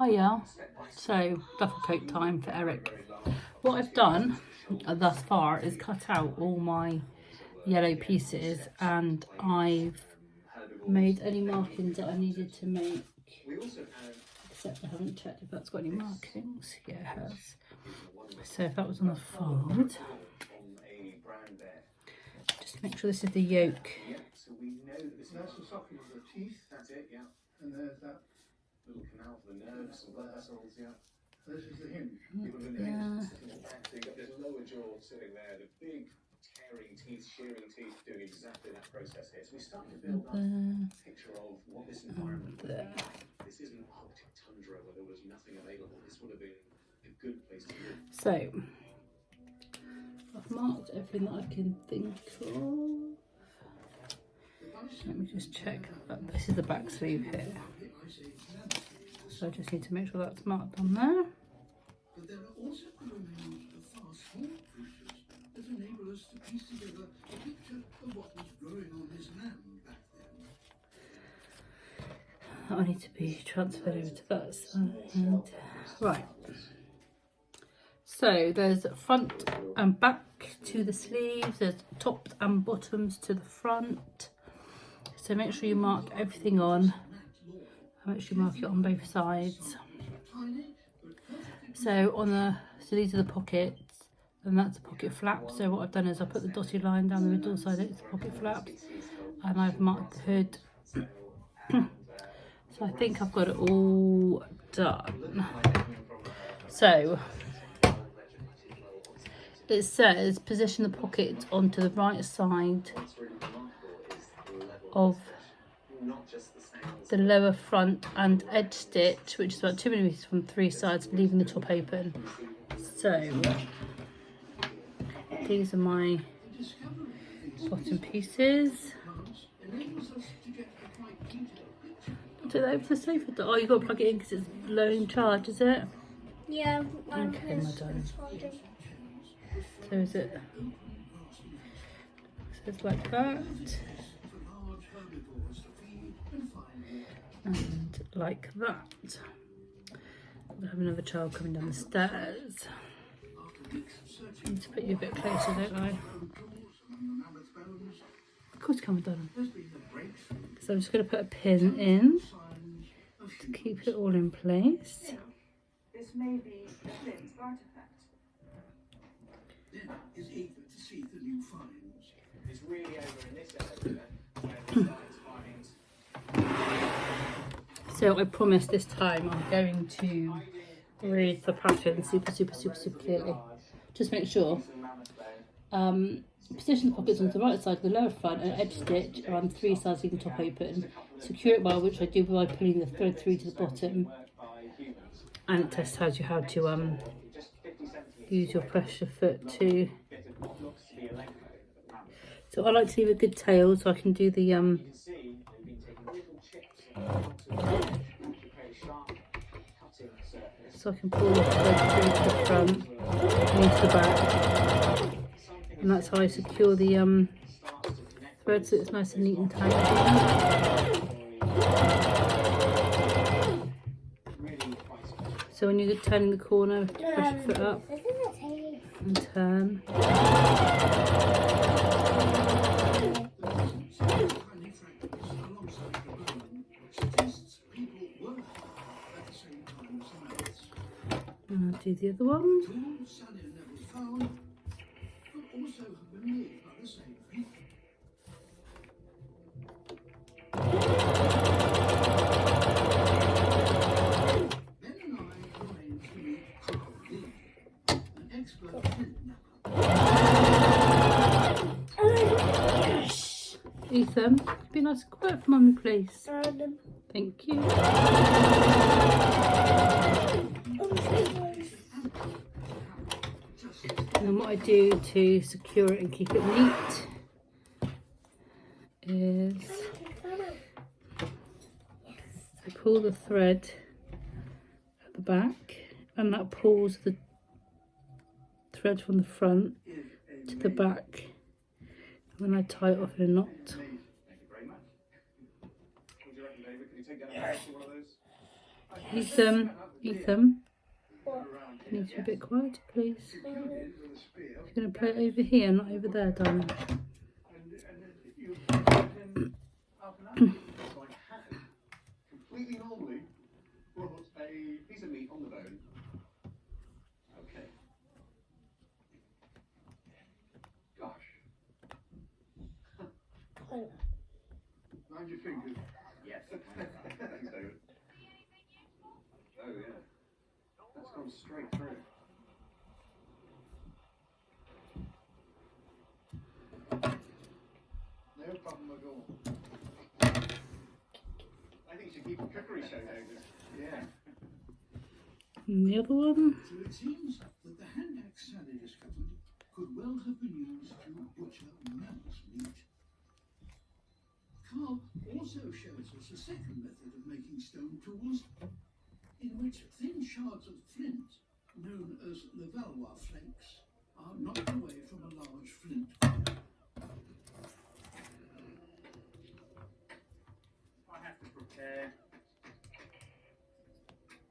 Hiya. So, duffel coat time for Eric. What I've done thus far is cut out all my yellow pieces, and I've made any markings that I needed to make, except I haven't checked if that's got any markings. Yeah, it has. So if that was on the fold, just to make sure this is the yolk. So we know that this is the socket of the teeth. That's it, yeah. And there's that little canal for the nerves and blood vessels, yeah. This is the hinge. Yeah. So you've got this lower jaw sitting there, the big tearing teeth, shearing teeth, doing exactly that process here. So we start to build up a picture of what this environment would be like. This isn't Arctic tundra where there was nothing available. This would have been a good place to live. So I've marked everything that I can think of. Let me just check that this is the back sleeve here. So I just need to make sure that's marked on there. But there are also elements of far smaller creatures that enable us to piece together a picture of what was growing on this land back then. I need to be transferred over to that side. Right. So there's front and back to the sleeves. There's tops and bottoms to the front. So make sure you mark everything on. Make sure you mark it on both sides. So these are the pockets, and that's a pocket flap. So what I've done is I put the dotted line down the middle side, it's the pocket flaps, and I've marked the hood. So I think I've got it all done. So it says position the pocket onto the right side of the lower front and edge stitch, which is about 2 millimeters from 3 sides, leaving the top open. So these are my bottom pieces. Do they open the sofa door? Oh, you've got to plug it in because it's low in charge, is it? Yeah. Okay, my darling. So is it? So it's like that. And like that. I have another child coming down the stairs. I need to put you a bit closer, don't I? Of course, come on, darling. So I'm just going to put a pin in to keep it all in place. This may be a Flint's artifact. Then is eager to see the new finds. It's really over in this area where the science finds. So I promise this time I'm going to read the pattern super clearly. Just make sure. Position the pockets on the right side of the lower front and edge stitch around 3 sides, leaving the top open. Secure it well, which I do by pulling the thread through to the bottom. And it just tells you how to use your pressure foot to. So I like to leave a good tail so I can do the so I can pull the thread through to the front and into the back, and that's how I secure the thread so it's nice and neat and tight. So when you're turning the corner, push your foot up and turn. And I'll do the other one. Ethan, be nice and quiet for mummy, please. Thank you. And then what I do to secure it and keep it neat is I pull the thread at the back, and that pulls the thread from the front to the back, and then I tie it off in a knot. He's Ethan, you need to be a bit quieter, please. You're going to play it over here, not over there, darling. Completely normally, put a piece of meat on the bone. Okay. Gosh. Mind your fingers. Yes. Thanks, David. Oh yeah. That's gone straight through. No problem at all. I think you should keep a cookery show, David. Yeah. And the other one. So it seems that the hand axe Sally discovered could well have been used to butcher mammoth meat. Carl also shows us a second method of making stone tools, in which thin shards of flint, known as Levallois flakes, are knocked away from a large flint fire. I have to prepare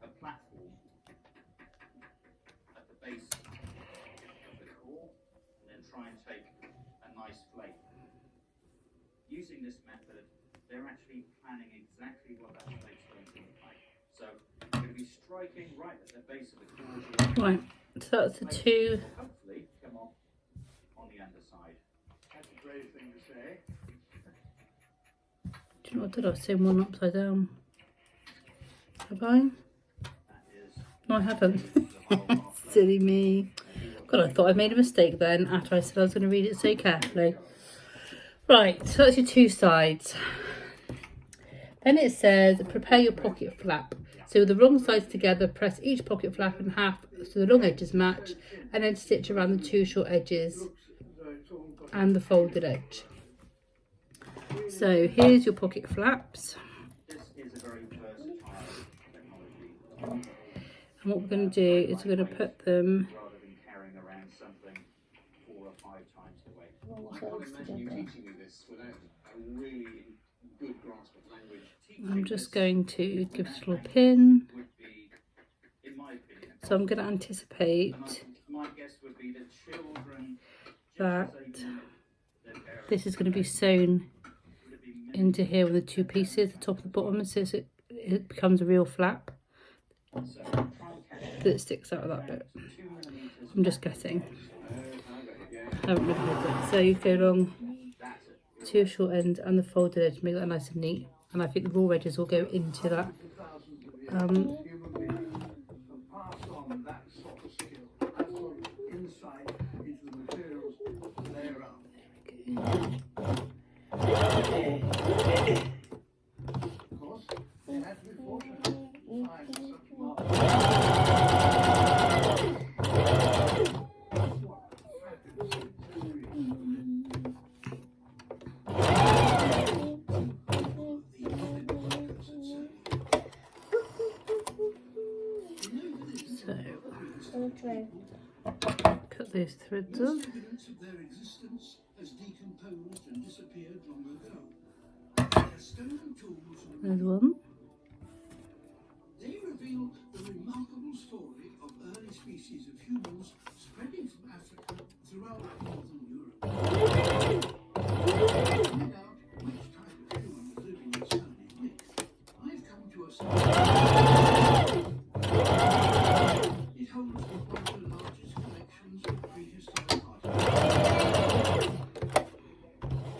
a platform at the base of the core and then try and take a nice flake. Using this method, they're actually planning exactly what that flake's going to look like. So you're going to be striking right at the base of the core. Right, so that's the two. Hopefully come off on the underside. That's a brave thing to say. Do you know what I did? I was seeing one upside down. Have I? That is No, I haven't. the whole half Silly me. God, I thought I made a mistake then after I said I was going to read it so carefully. Right, so that's your two sides. Then it says, prepare your pocket flap. So with the wrong sides together, press each pocket flap in half so the long edges match, and then stitch around the two short edges and the folded edge. So here's your pocket flaps. This is a very versatile technology. And what we're going to do is we're going to put them Rather than carrying around something 4 or 5 times the weight. I can't imagine you teaching me this without a really good grasp of language. I'm just going to give it a little pin. Would be, in my opinion, So I'm going to anticipate my guess would be that children that just as they their parents this is going to be sewn would have been into here with the two pieces, the top and the bottom, so it becomes a real flap so try and catch that it sticks out of that bit. 2 millimeters. I'm just guessing. Yeah. I haven't really heard it. So you go along That's it. two short ends and the folded edge, make that nice and neat. And I think the raw edges will go into that. Human beings have passed on that sort of skill, that sort of insight into the materials they around. Of course, they had to be fortunate to find such marvelous. What fabulous interior. Cut those threads off. Evidence of their existence has decomposed and disappeared long ago. They are stone tools from There's one. They reveal the remarkable story of early species of humans spreading from Africa throughout northern Europe. To find out which type of human was living in Stanley's Lake, I've come to a It holds one of the largest collections of prehistoric artifacts.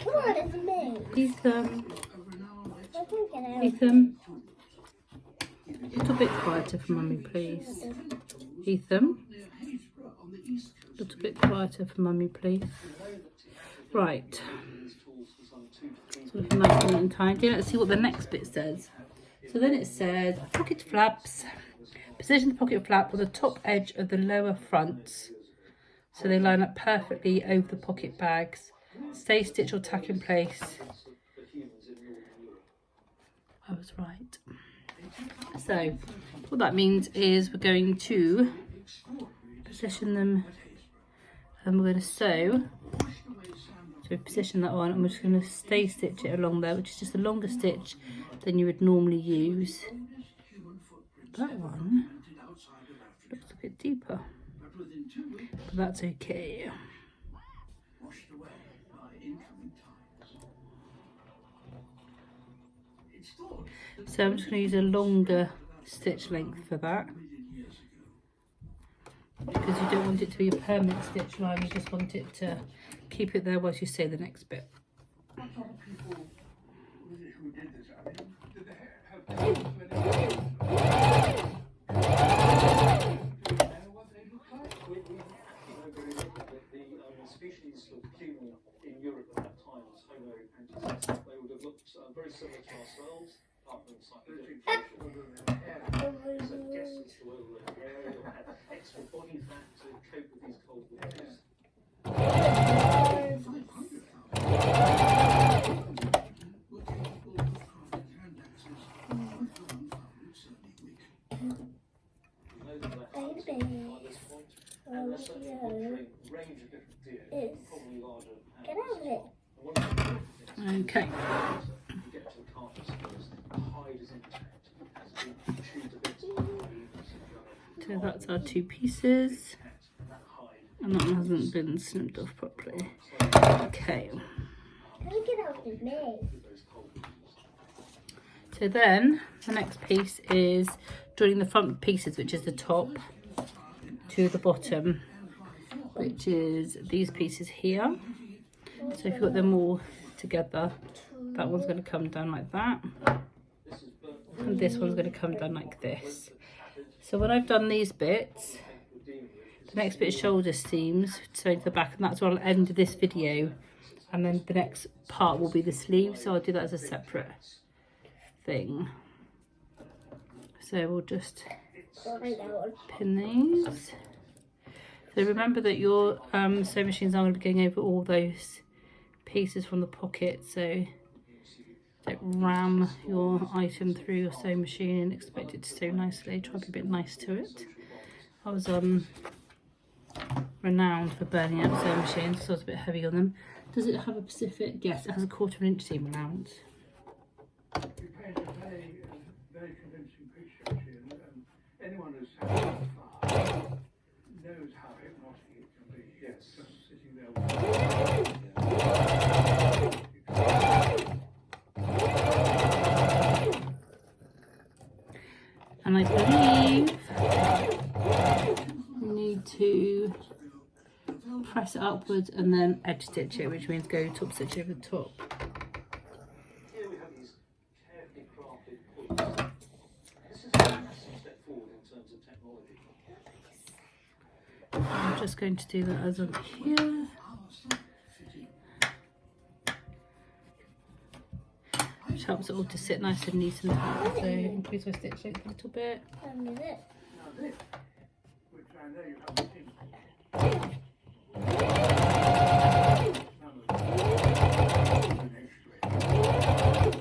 Come on, it's me. Ethan, A renowned I can get out. Ethan, a little bit quieter for mummy, please. Ethan, near Haysborough on the east a coast. little bit quieter for mummy, please. Right, so looking nice and neat and tidy. Let's see what the next bit says. So then it says, pocket flaps. Position the pocket flap on the top edge of the lower fronts so they line up perfectly over the pocket bags. Stay stitch or tack in place. I was right. So what that means is we're going to position them and we're going to sew. So we position that on and we're just going to stay stitch it along there, which is just a longer stitch than you would normally use. That one outside of Africa, Looks a bit deeper, but within 2 weeks, but that's okay. washed away by incoming tides. It's thought that So I'm just going to use a longer stitch length for that, years ago. because you don't want it to be a permanent stitch line, you just want it to keep it there whilst you sew the next bit. What sort of people who did this? I mean, did they have time when they know what they look like? We actually know very little. The species of human in Europe at that time was Homo antiquus. They would have looked very similar to ourselves, apart from slightly different facial. So guess as to whether they were hairy or had extra body fat to cope with these cold winters. 500,000 were capable of crafting hand axes, with one found certainly weak. We know that they're hunting by this point, and they're certainly monitoring a range of different deer, probably larger Get out of it. And one of the important things Okay, to get to the carcass is the hide is intact, has been chewed a bit by the leaves and so that's our 2 pieces, that hide. and that one hasn't been snipped off properly. Okay, How do you get out of me? so then the next piece is joining the front pieces, which is the top to the bottom, which is these pieces here. So if you've got them all together, that one's going to come down like that, and this one's going to come down like this. So when I've done these bits, the next bit is shoulder seams, so to the back, and that's where I'll end this video, and then the next part will be the sleeve, so I'll do that as a separate thing. So we'll just pin these. So remember that your sewing machines are going to be going over all those pieces from the pocket, so don't ram your item through your sewing machine and expect it to sew nicely. Try to be a bit nice to it. I was renowned for burning out sewing machines, so I was a bit heavy on them. Does it have a specific? Yes, it has a 1/4 inch seam allowance. You paint a very convincing picture, actually, and anyone who's had it so far knows how hypnotic it can be. Yes. Just sitting there with And I believe you need to press it upwards and then edge stitch it, which means go top stitch over the top. Here we have these carefully crafted hoods. This is a massive step forward in terms of technology. I'm just going to do that as I'm here. Which helps it all to sit nice and neat and tight. So increase my stitch length a little bit. And is it? Now this, which I know you haven't seen.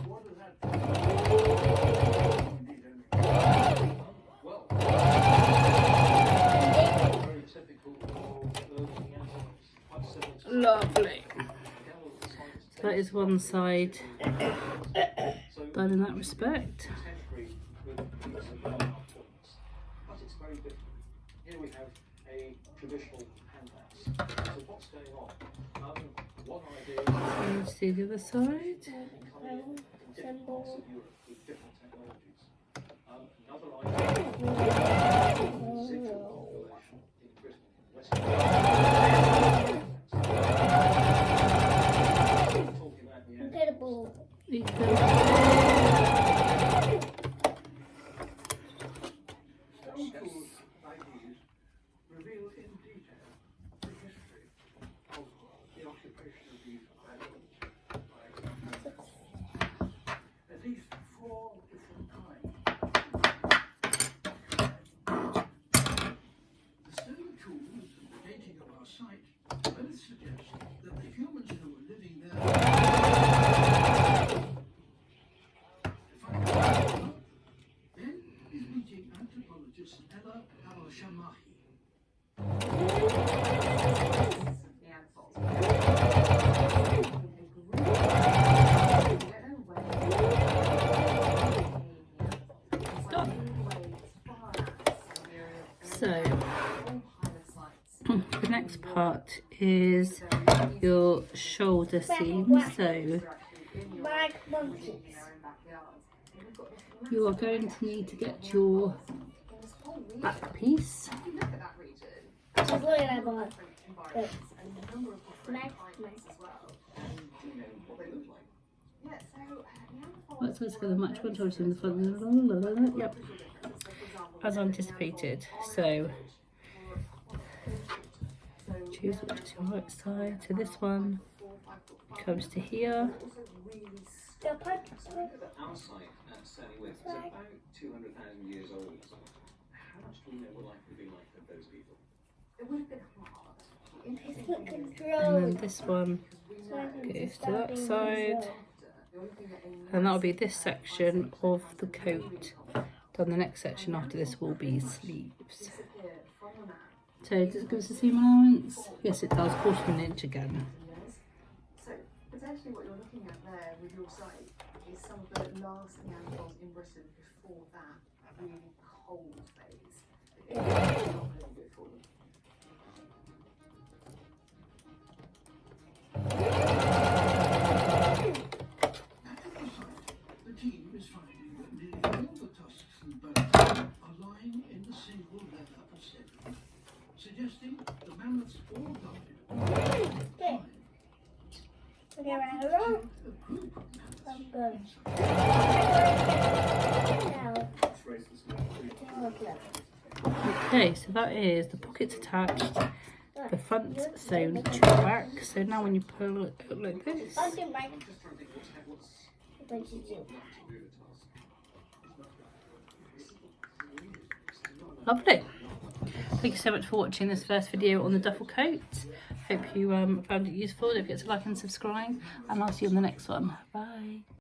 What does that Well, very typical of early Neanderthals. Quite similar to Lovely. Gallows science That is one side So done in that respect. contemporary with these points, but it's very different. Here we have a traditional hand axe. So what's going on? One idea is Let's see the other side. coming in different parts of Europe with different technologies. Another idea is residual population in Britain and Western Europe. Talking about the end. Incredible. Stone tools like these reveal in detail the history of the occupation of these islands by humans. At least 4 different kinds. The stone tools and the dating of our site both suggest that the humans who were living there then is meeting anthropologist Ella al-Shamahi. So the next part is your shoulder seam. So Bag monkeys. you are going to need to get your back piece. That's what I bought. Bag monkeys. Let's go together, match one towards in the front. Yep, as anticipated. So choose which is your right side. So this one comes to here. The part. Our site at Sandy Wick is about 200,000 years old. How much do we know what life would be like for those people? It would have been hard. It's not And controlled. then this one goes to that side. And that'll be this section of the coat. Then the next section after this will be sleeves. So does it give us a seam allowance? Yes it does, 1/4 inch again. So potentially what you're looking at there with your site is some of the last Neanderthals in Britain before that really cold phase. It's not really good for them. The team is finding that nearly all the tusks and bones are lying in the single leather placenta, suggesting the mammoths all died. Okay. Okay, right around. A group of I'm mammoths. good. Now, Okay, so that is the pockets attached, the front sewn to the back. So now when you pull it out like this, I'll do back. What did you do? lovely. Thank you so much for watching this first video on the duffel coat. Hope you found it useful. Don't forget to like and subscribe, and I'll see you on the next one. Bye.